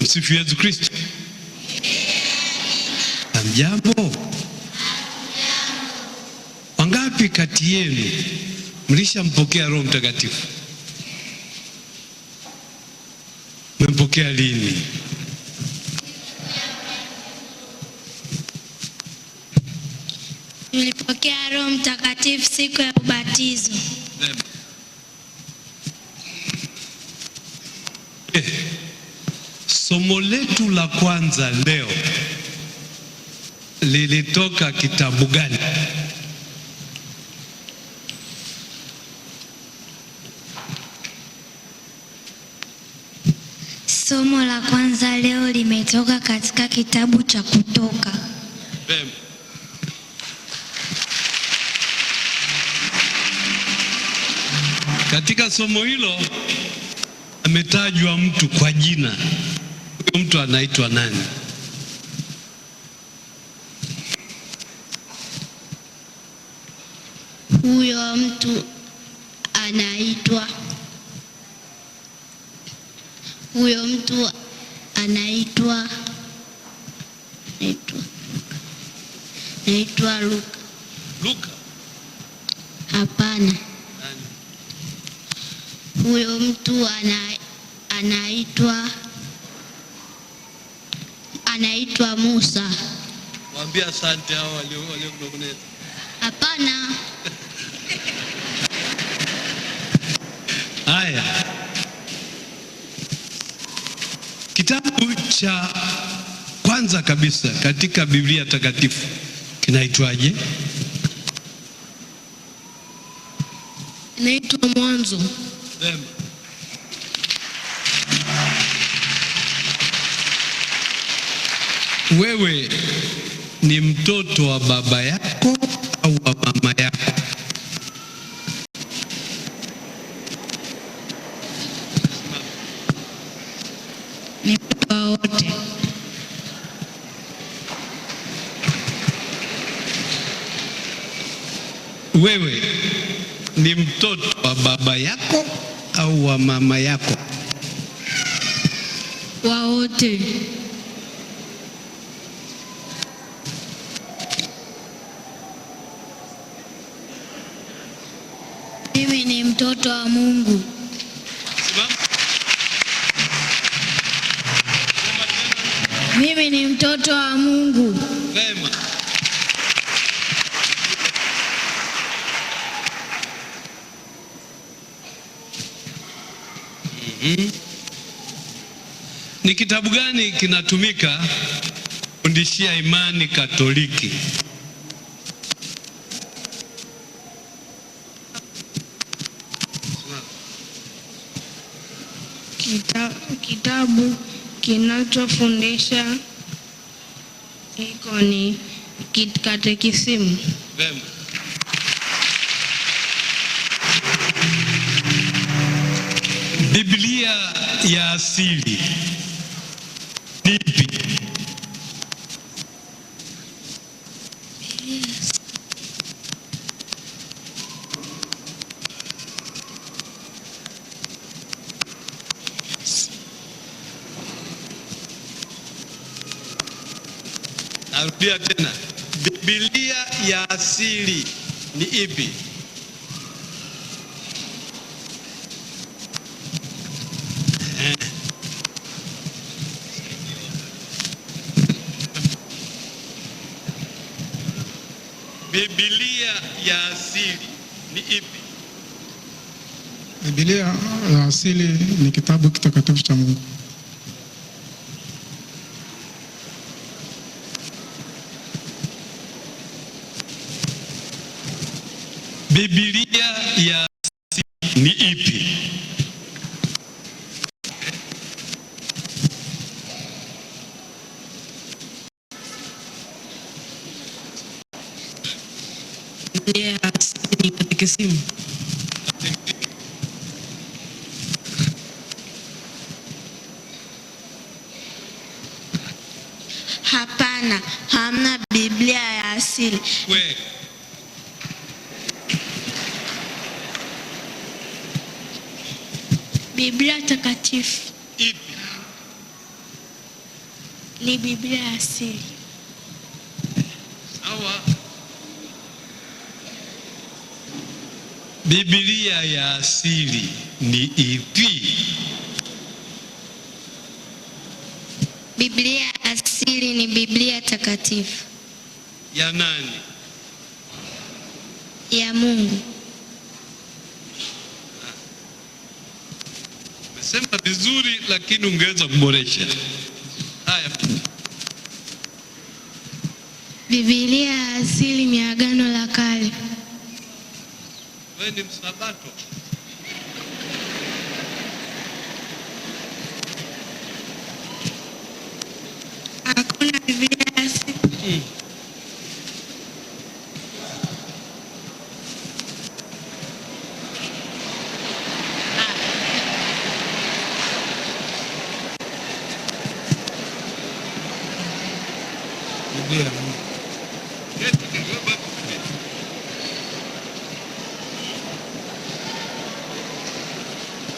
Tumsifu Yesu Kristo. Hamjambo? Wangapi kati yenu mlishampokea Roho Mtakatifu? Mmempokea lini? Nilipokea Roho Mtakatifu siku ya ubatizo. Somo letu la kwanza leo lilitoka kitabu gani? Somo la kwanza leo limetoka katika kitabu cha Kutoka. Katika somo hilo ametajwa mtu kwa jina. Huyo mtu anaitwa nani? Huyo mtu anaitwa Luka. Luka? Hapana. Huyo mtu anaitwa Musa. Waambie asante hao waliokunong'oneza. Hapana. Haya. Kitabu cha kwanza kabisa katika Biblia takatifu kinaitwaje? Inaitwa Mwanzo. Wewe ni mtoto wa baba yako au wa mama yako? Ni wa wote. Wewe ni mtoto wa baba yako au wa mama yako? Wa wote. Mimi ni mtoto wa Mungu. Mimi ni mtoto wa Mungu. Vema. Ni kitabu gani kinatumika kufundishia imani Katoliki? Kitabu kinachofundisha iko ni Katekisimu. Vema. Biblia ya asili ni ipi? Narudia tena. Biblia ya asili ni ipi? Biblia ya asili ni ipi? Biblia ya asili ni kitabu kitakatifu cha Mungu. Biblia ya asili ni ipi? Biblia ya asili ni Katekisimu. Hapana, hamna Biblia ya asili. Biblia takatifu. Ipi? Ni Biblia asili. Sawa. Biblia ya asili ni ipi? Biblia asili ni Biblia takatifu. Ya nani? Ya Mungu. Umesema vizuri, lakini ungeweza kuboresha. Haya. Biblia asili ni Agano la Kale. Wewe ni Msabato? Hakuna Biblia asili.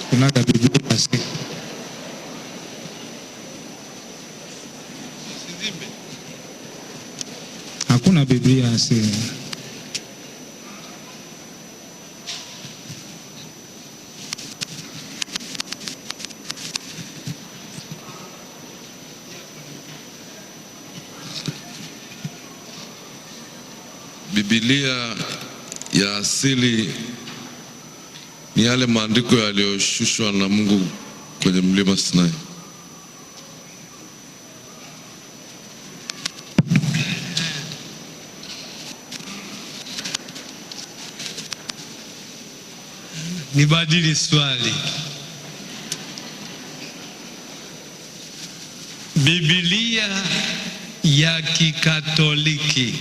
Kunaga Biblia asili. Hakuna Biblia asili. Biblia ya asili ni yale maandiko yaliyoshushwa na Mungu kwenye mlima Sinai. Nibadili swali. Biblia ya Kikatoliki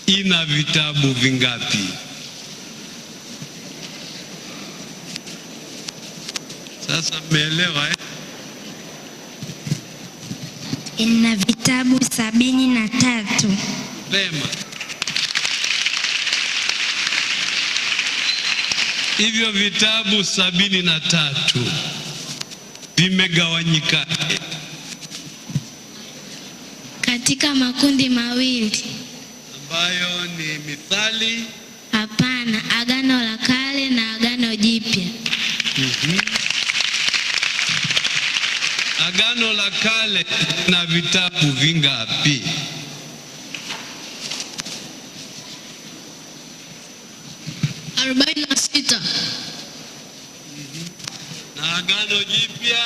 ina vitabu vingapi? Sasa mmeelewa eh? Ina vitabu 73. Vema. Hivyo vitabu 73 vimegawanyika katika makundi mawili, ambayo ni Mithali. Hapana, Agano la Kale na Agano Jipya. Agano la Kale na vitabu vingapi? Na Agano Jipya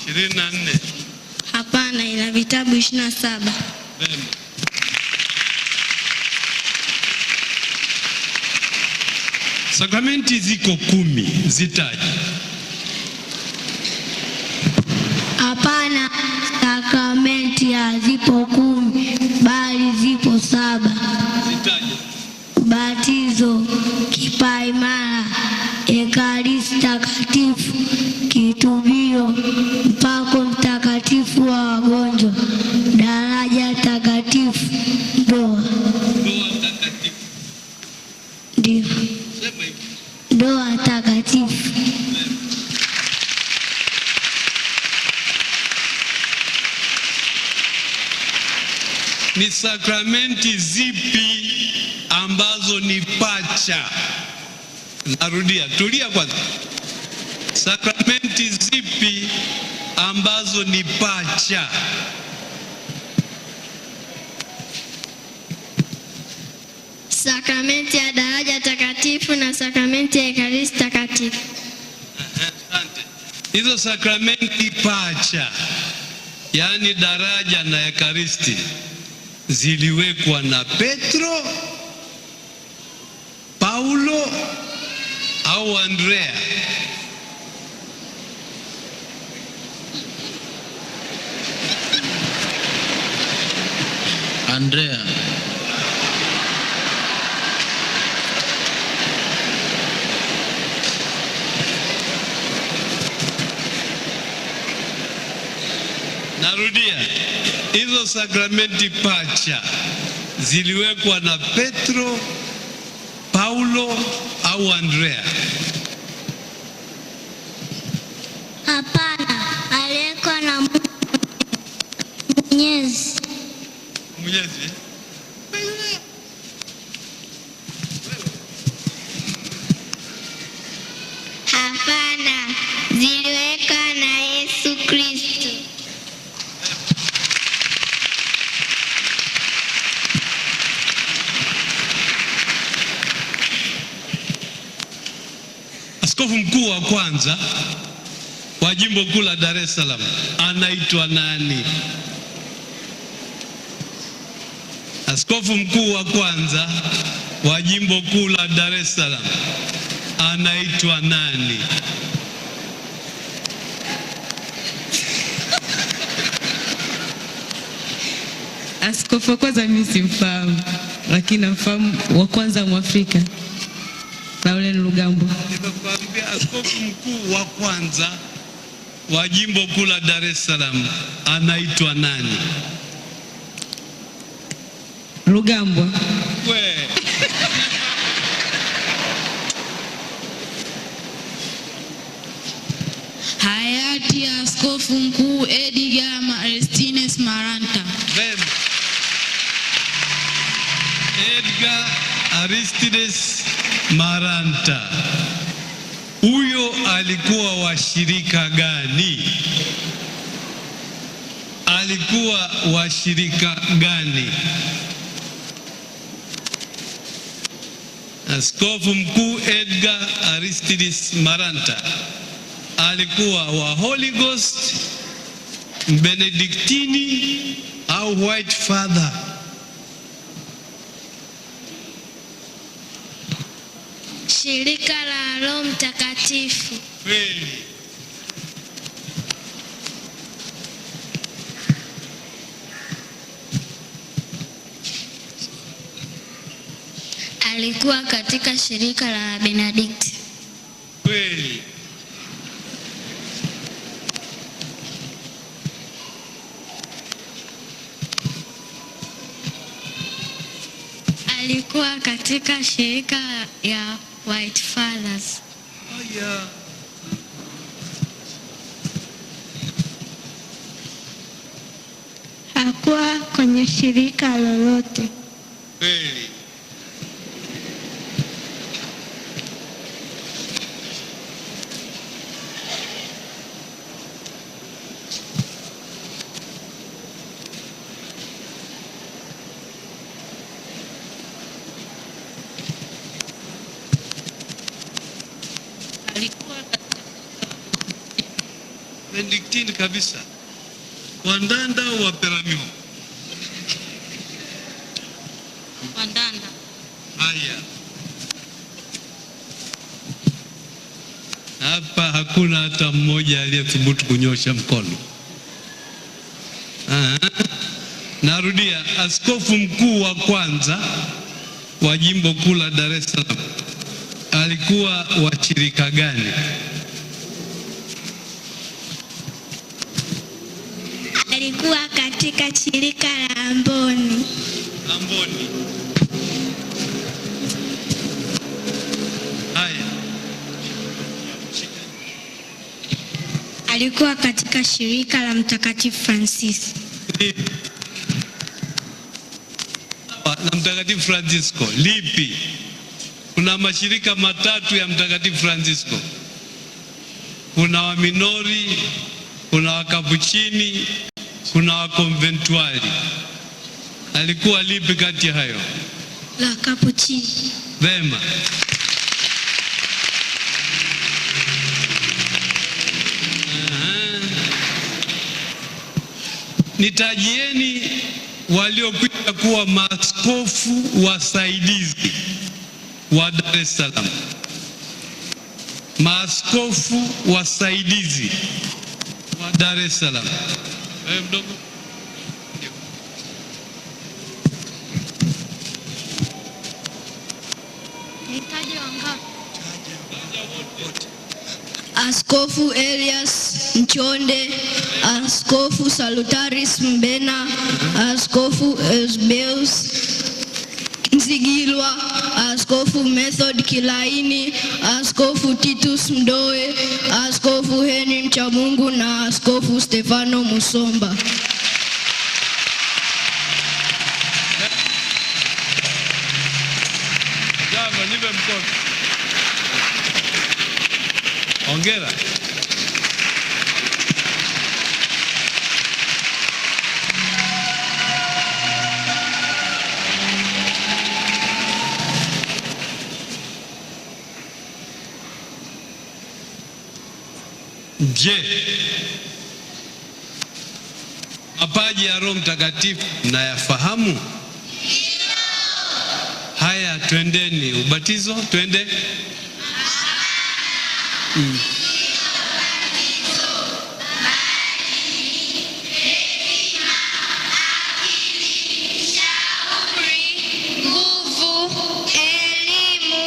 24. Hapana, ina vitabu 27. Vema. Sakramenti ziko 10, zitaje. Hapana, sakramenti hazipo 10 bali zipo 7. Zitaje. Batizo, kipaimara, Ekaristi Takatifu, kitubio, mpako mtakatifu wa wagonjwa, daraja takatifu, ndoa. Ndoa takatifu. Ndio. Sema hivi. Ndoa takatifu. Ni sakramenti zipi ambazo ni pacha? Narudia, tulia kwanza. Sakramenti zipi ambazo ni pacha? Sakramenti ya daraja takatifu na sakramenti ya Ekaristi Takatifu. Asante. Hizo sakramenti pacha, yaani daraja na Ekaristi, ziliwekwa na Petro, Paulo au Andrea? Andrea. Narudia, hizo sakramenti pacha ziliwekwa na Petro, Paulo au Andrea? Hapana, aliwekwa na Mwenyezi. Mwenyezi. Hapana, ziliwekwa na Yesu Kristo. Askofu mkuu wa kwanza wa jimbo kuu la Dar es Salaam anaitwa nani? Askofu mkuu wa kwanza wa jimbo kuu la Dar es Salaam anaitwa nani? Askofu wa kwanza mimi simfahamu, lakini namfahamu wa kwanza Mwafrika, Laurent Lugambo. Nimekuambia askofu mkuu wa kwanza wa jimbo kuu la Dar es Salaam anaitwa nani? Lugambo. We. Hayati Askofu Mkuu Edgar Erastus Maranta. Edgar Aristidus Maranta. Huyo alikuwa wa shirika gani? Alikuwa wa shirika gani? Askofu mkuu Edgar Aristidus Maranta alikuwa wa Holy Ghost, Benediktini au White Father? Shirika la Roho Mtakatifu. Kweli. Alikuwa katika shirika la Benedikti. Kweli. Alikuwa katika shirika ya White Fathers. Oh, yeah. Hakuwa kwenye shirika lolote. Kweli. Benediktini kabisa. Wandanda au Waperamiho? Wandanda. Haya. Hapa hakuna hata mmoja aliyethubutu kunyosha mkono. Narudia, askofu mkuu wa kwanza wa jimbo kuu la Dar es Salaam alikuwa wa shirika gani? Alikuwa katika shirika la Amboni. Amboni. Haya. Alikuwa katika shirika la Mtakatifu Francis. La Mtakatifu Francisco lipi? Kuna mashirika matatu ya Mtakatifu Francisco. Kuna Waminori, kuna Wakapuchini, kuna Wakonventuali. Alikuwa lipi kati ya hayo? La Kapuchini. Vema. Nitajieni waliokuja kuwa maaskofu wasaidizi wa Dar es Salaam. Maaskofu wasaidizi wa Dar es Salaam. Wewe mdogo. Nitaje wangapi? Askofu Elias Nchonde, Askofu Salutaris Mbena, Askofu Eusbeus Zigilwa, Askofu Method Kilaini, Askofu Titus Mdoe, Askofu Henry Mchamungu na Askofu Stefano Musomba. Java, nipe mkono. Hongera. Je, mapaji ya Roho Mtakatifu mnayafahamu? Haya, twendeni ubatizo, twende. Nguvu, elimu,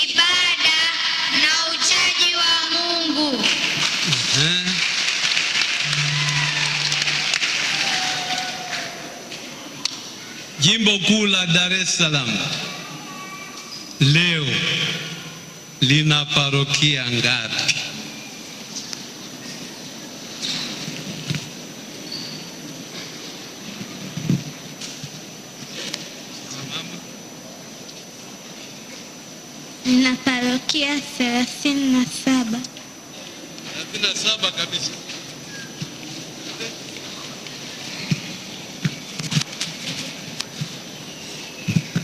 ibada na uchaji wa Mungu. Jimbo kuu la Dar es Salaam leo lina parokia ngapi? Na parokia 37. 37 kabisa.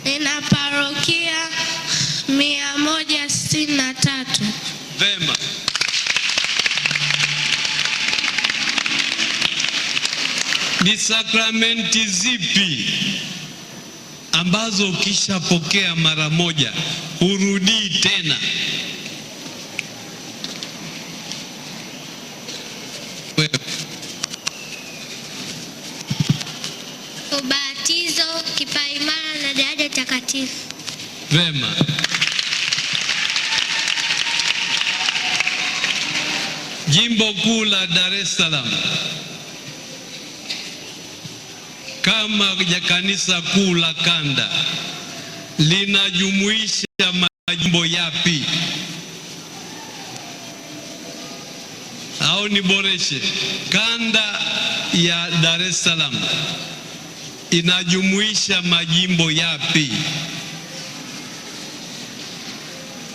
Nina parokia 163. Vema. Ni sakramenti zipi ambazo ukishapokea mara moja hurudii tena? Ubatizo, kipaimara na daraja takatifu. Vema. Jimbo kuu la Dar es Salaam kama kanisa kuu la kanda linajumuisha majimbo yapi? Au niboreshe, kanda ya Dar es Salaam inajumuisha majimbo yapi?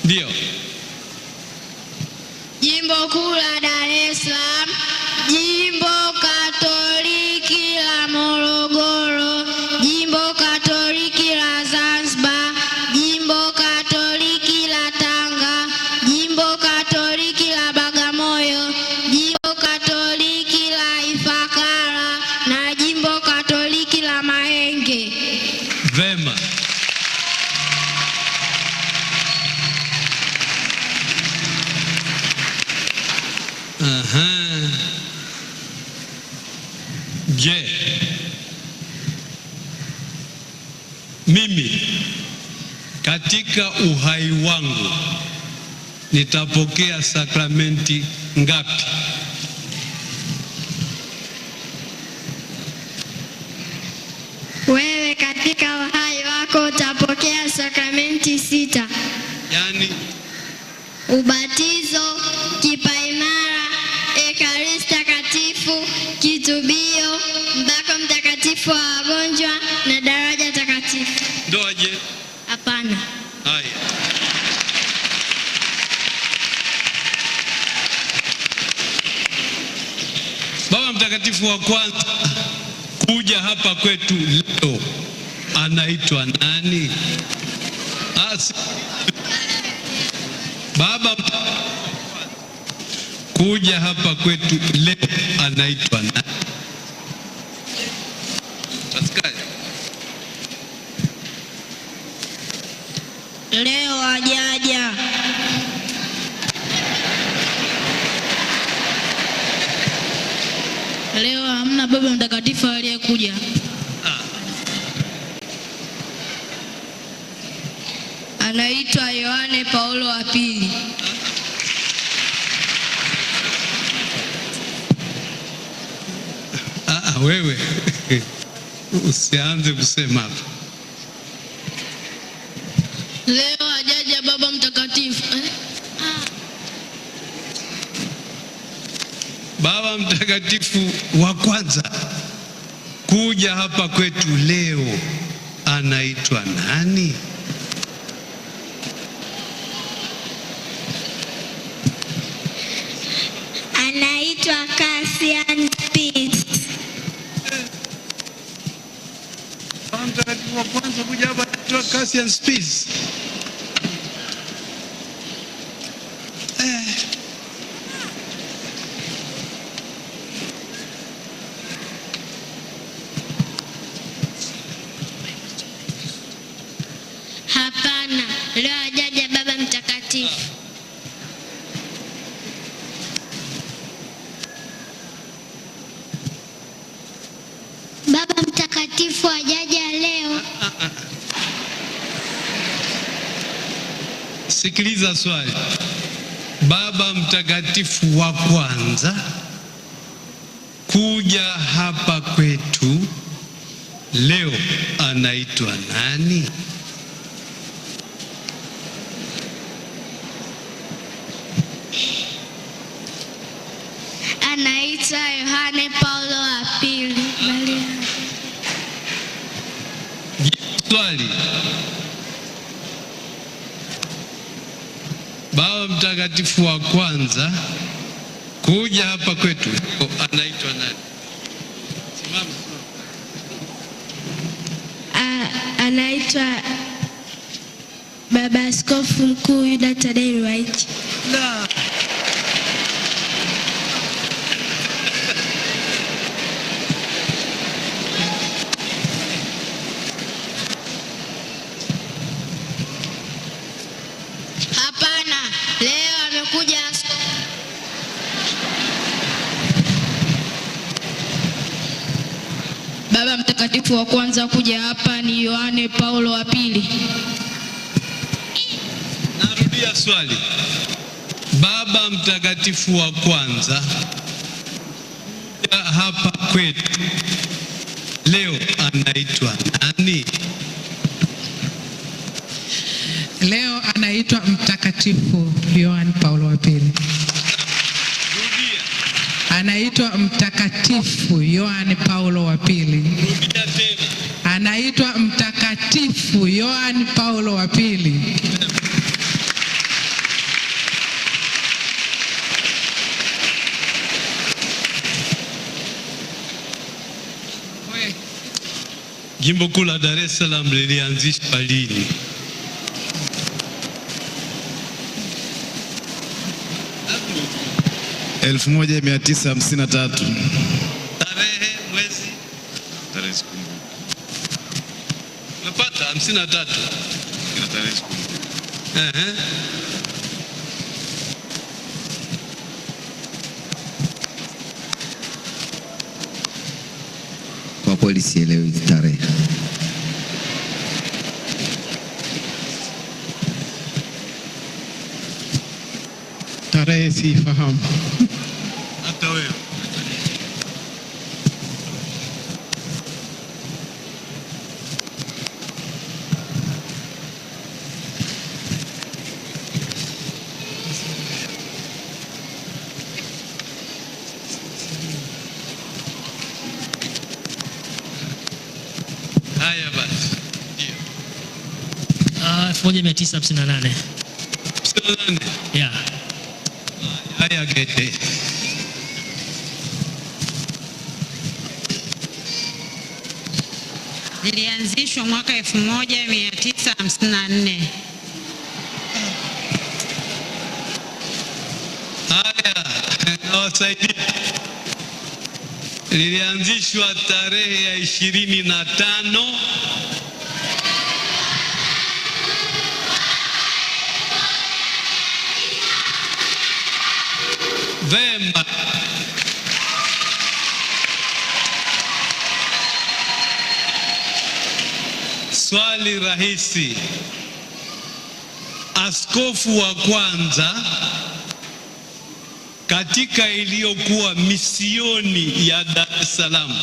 Ndio. Jimbo kuu la Dar es Salaam, Jimbo Katoliki la Morogoro, Jimbo Katoliki la Zanzibar, Jimbo Katoliki la Tanga, Jimbo Katoliki la Bagamoyo, Jimbo Katoliki la Ifakara na Jimbo Katoliki la Mahenge. Vema. Je, mimi katika uhai wangu nitapokea sakramenti ngapi? Wewe katika uhai wako utapokea sakramenti 6. Yaani Ubatizo, kipaimara, ekaristi takatifu, kitubio, mbako mtakatifu wa wagonjwa na daraja takatifu. ndoa. Je? Hapana. Haya. Baba Mtakatifu wa kwanza kuja hapa kwetu leo anaitwa nani? Baba kuja hapa kwetu leo anaitwa nani? Leo hajaja. Leo hamna Baba Mtakatifu aliyekuja. Anaitwa Yohane Paulo wa pili. Wewe usianze kusema hapo. Leo hajaja Baba Mtakatifu. Baba Mtakatifu wa kwanza kuja hapa kwetu leo anaitwa nani? Anaitwa Cassian Spitz. Baba Mtakatifu wa kwanza kuja hapa anaitwa Cassian Spitz. Hapana, leo hajaja Baba Mtakatifu. Baba Mtakatifu hajaja leo. Sikiliza swali. Baba Mtakatifu wa kwanza kuja hapa kwetu leo anaitwa nani? Anaitwa Yohane Paulo wa pili. Swali. Baba Mtakatifu wa kwanza kuja hapa kwetu anaitwa nani? Simama. Anaitwa Baba Askofu Mkuu Yuda Tadei Ruwa'ichi. La. Hapana, leo amekuja Baba Mtakatifu wa kwanza kuja hapa ni Yohane Paulo wa pili. Narudia swali. Baba Mtakatifu wa kwanza kuja hapa kwetu leo anaitwa nani? Leo anaitwa Mtakatifu Yohane Paulo wa pili. Rudia. Anaitwa Mtakatifu Yohane Paulo wa pili. Rudia tena. Anaitwa Mtakatifu Yohane Paulo wa pili. Jimbo kuu la Dar es Salaam lilianzishwa lini? elfu moja mia tisa hamsini na tatu. Tarehe, mwezi? Tarehe sikumbuki. Umepata 53. Kila tarehe sikumbuki. Kwa kweli sielewi tarehe. Tarehe sifahamu. Hata wewe. Haya basi. Ndio. 1958. 58. Yeah. Haya gete. Lilianzishwa mwaka 1954. Haya, nawasaidia. Lilianzishwa tarehe ya 25 Vema. Swali rahisi. Askofu wa kwanza katika iliyokuwa misioni ya Dar es Salaam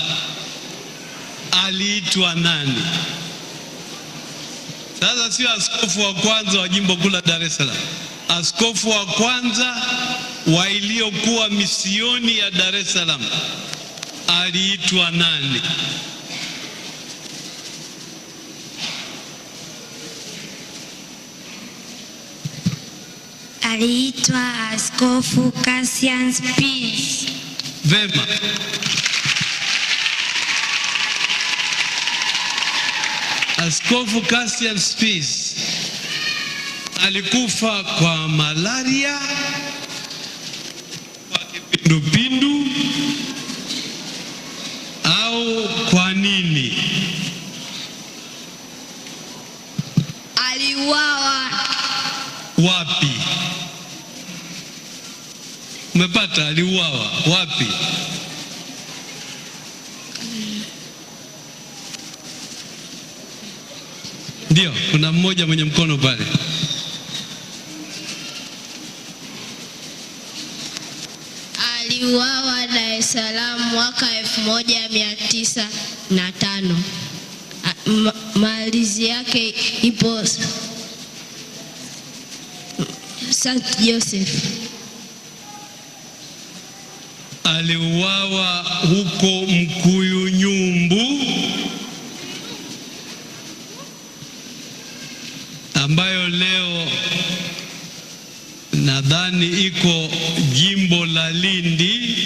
aliitwa nani? Sasa sio askofu wa kwanza wa jimbo kuu la Dar es Salaam. Askofu wa kwanza wa iliyokuwa misioni ya Dar es Salaam aliitwa nani? Aliitwa Askofu Cassian Spence. Vema. Askofu Cassian Spence alikufa kwa malaria, kwa kipindupindu au kwa nini? Aliuawa. Wapi? Umepata? Aliuawa wapi? Ndio, kuna mmoja mwenye mkono pale. Aliuawa Dar es Salaam mwaka 1905. Malizi yake ipo St. Joseph. Aliuawa huko Mkuyu Nyumbu, ambayo leo nadhani iko jimbo la Lindi,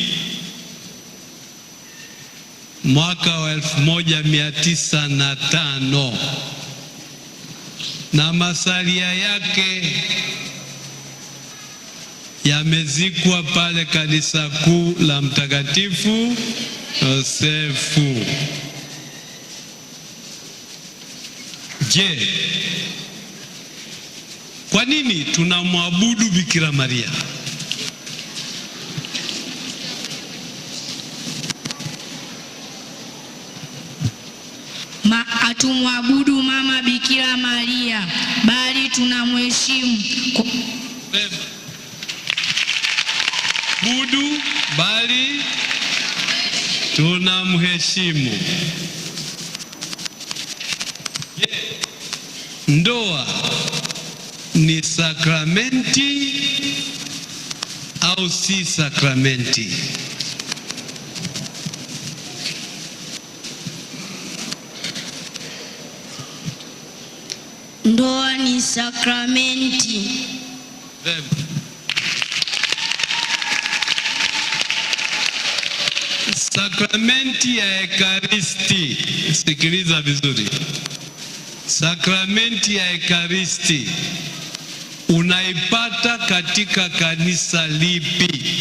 mwaka wa 1905, na masalia yake yamezikwa pale kanisa kuu la Mtakatifu Yosefu. Je, kwa nini tunamwabudu Bikira Maria? Hatumwabudu Mama Bikira Maria, bali tunamheshimu. Budu bali tunamheshimu. Ndoa ni sakramenti au si sakramenti? Ndoa ni sakramenti. Sakramenti ya Ekaristi, sikiliza vizuri. Sakramenti ya Ekaristi unaipata katika kanisa lipi?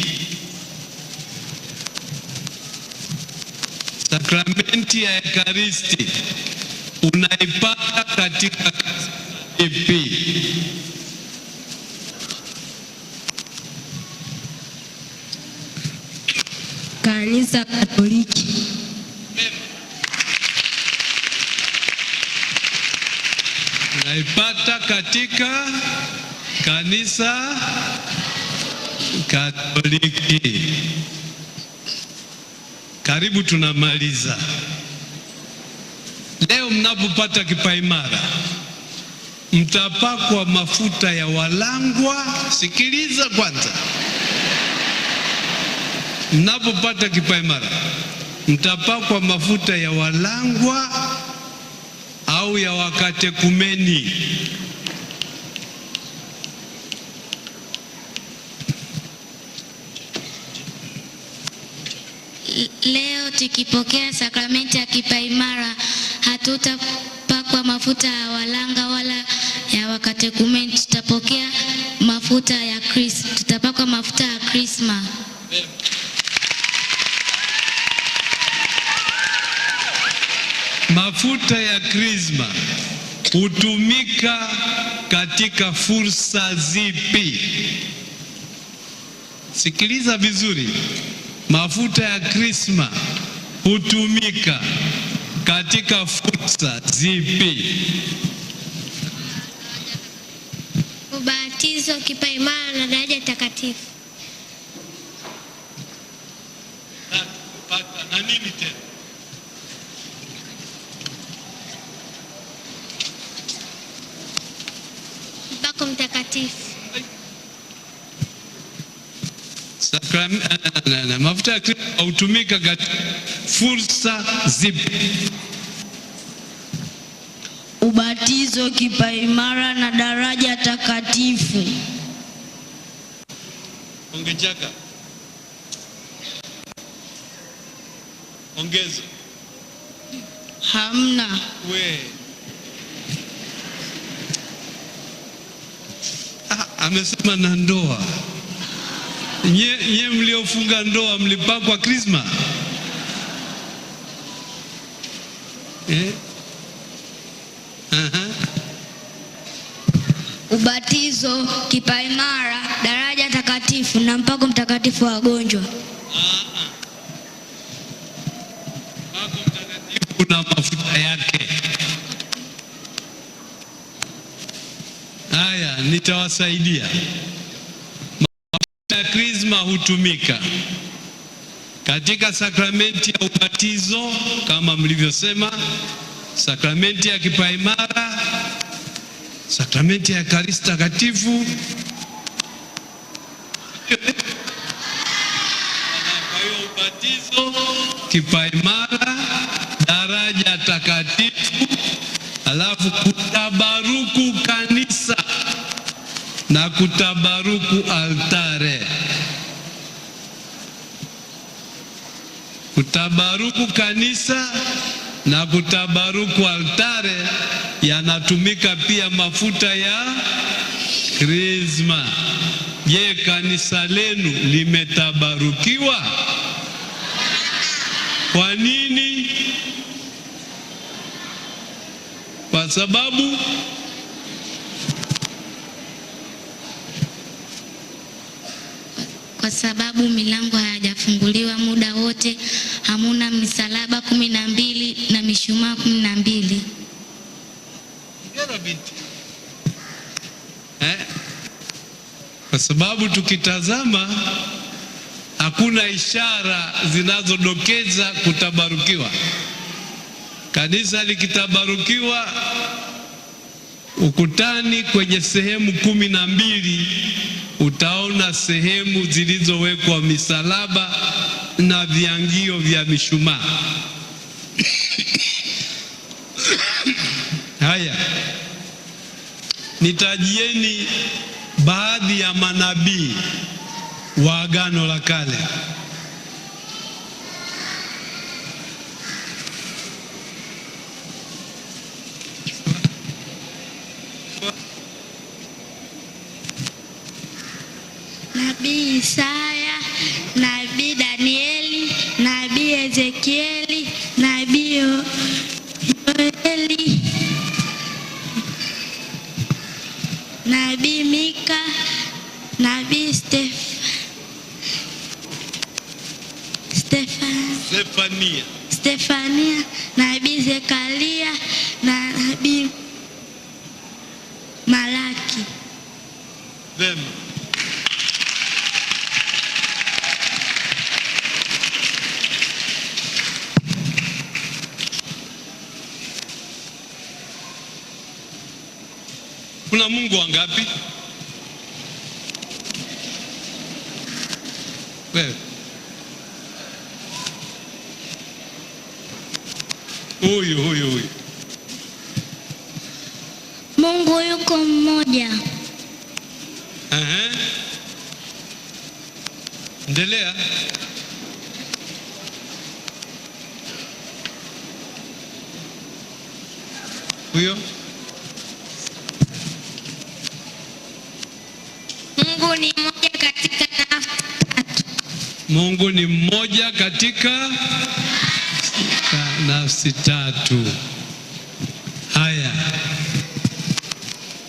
Sakramenti ya Ekaristi unaipata katika kanisa lipi? Kanisa Katoliki. Unaipata katika kanisa Katoliki. Karibu tunamaliza. Leo mnapopata kipaimara mtapakwa mafuta ya walangwa. Sikiliza kwanza. Mnapopata kipaimara mtapakwa mafuta ya walangwa au ya wakatekumeni. Leo tukipokea sakramenti ya kipaimara hatutapakwa mafuta ya walanga wala ya wakatekumeni, tutapokea mafuta ya Kristo, tutapakwa mafuta ya Krisma. Mafuta ya Krisma hutumika katika fursa zipi? Sikiliza vizuri. Mafuta ya Krisma hutumika katika fursa zipi? Ubatizo, kipaimara na daraja takatifu. Na nini tena? Mpako Mtakatifu. Mafuta ya Kristo hutumika katika fursa zipi? Ubatizo, kipaimara na daraja takatifu. Ongechaka. Ongeza. Hamna. We. Amesema na ndoa. Nye mliofunga ndoa mlipakwa krisma? Ubatizo, kipaimara, daraja takatifu na mpako mtakatifu wa wagonjwa. Mpako mtakatifu na mafuta yake. Haya, nitawasaidia. Mafuta ya krisma hutumika katika sakramenti ya ubatizo kama mlivyosema, sakramenti ya kipaimara, sakramenti ya Ekaristi Takatifu. Kwa hiyo ubatizo, kipaimara, daraja takatifu, alafu kutabaruku kanisa na kutabaruku altare. Kutabaruku kanisa na kutabaruku altare yanatumika pia mafuta ya krisma. Je, kanisa lenu limetabarukiwa? Kwa nini? Kwa sababu milango hayajafunguliwa muda wote, hamuna misalaba 12 na mishumaa 12. Kwa sababu tukitazama hakuna ishara zinazodokeza kutabarukiwa. Kanisa likitabarukiwa ukutani kwenye sehemu 12 utaona sehemu zilizowekwa misalaba na viangio vya mishumaa. Haya, nitajieni baadhi ya manabii wa Agano la Kale. Nabii Isaya, Nabii Danieli, Nabii Ezekieli, Nabii Yoeli, Nabii Mika, Nabii Stefania, Nabii Zekaria na Nabii Malaki. Vema. Kuna Mungu wangapi? Wewe. Huyu. Mungu yuko mmoja. Endelea. Huyo. Mungu ni mmoja katika nafsi tatu. Mungu ni mmoja katika nafsi tatu. Haya,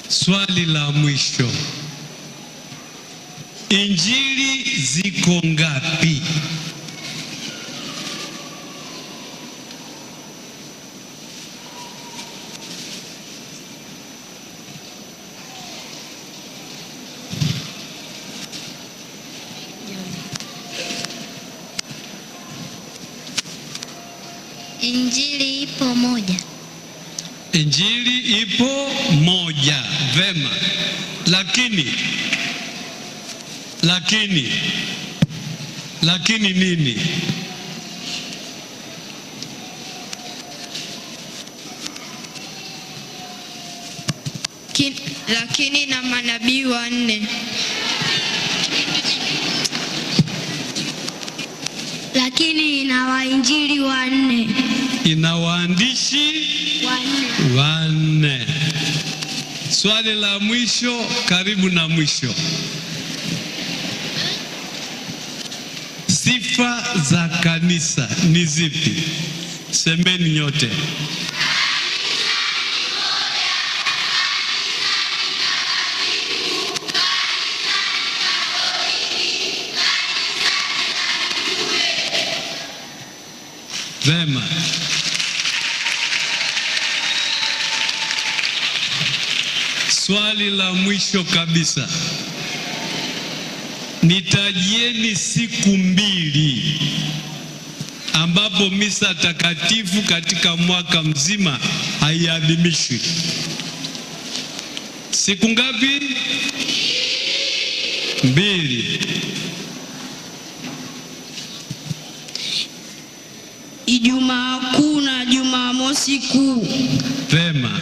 swali la mwisho. Injili ziko ngapi? Injili ipo moja. Injili ipo moja. Vema. lakini nini? Lakini na manabii wanne. Lakini ina wainjili wanne. Ina waandishi wanne. Swali la mwisho, karibu na mwisho. Sifa za kanisa ni zipi? Semeni nyote. Vema. Swali la mwisho kabisa. Nitajieni siku mbili ambapo misa takatifu katika mwaka mzima haiadhimishwi. Siku ngapi? 2. Ijumaa Kuu na Jumamosi Kuu. Vema.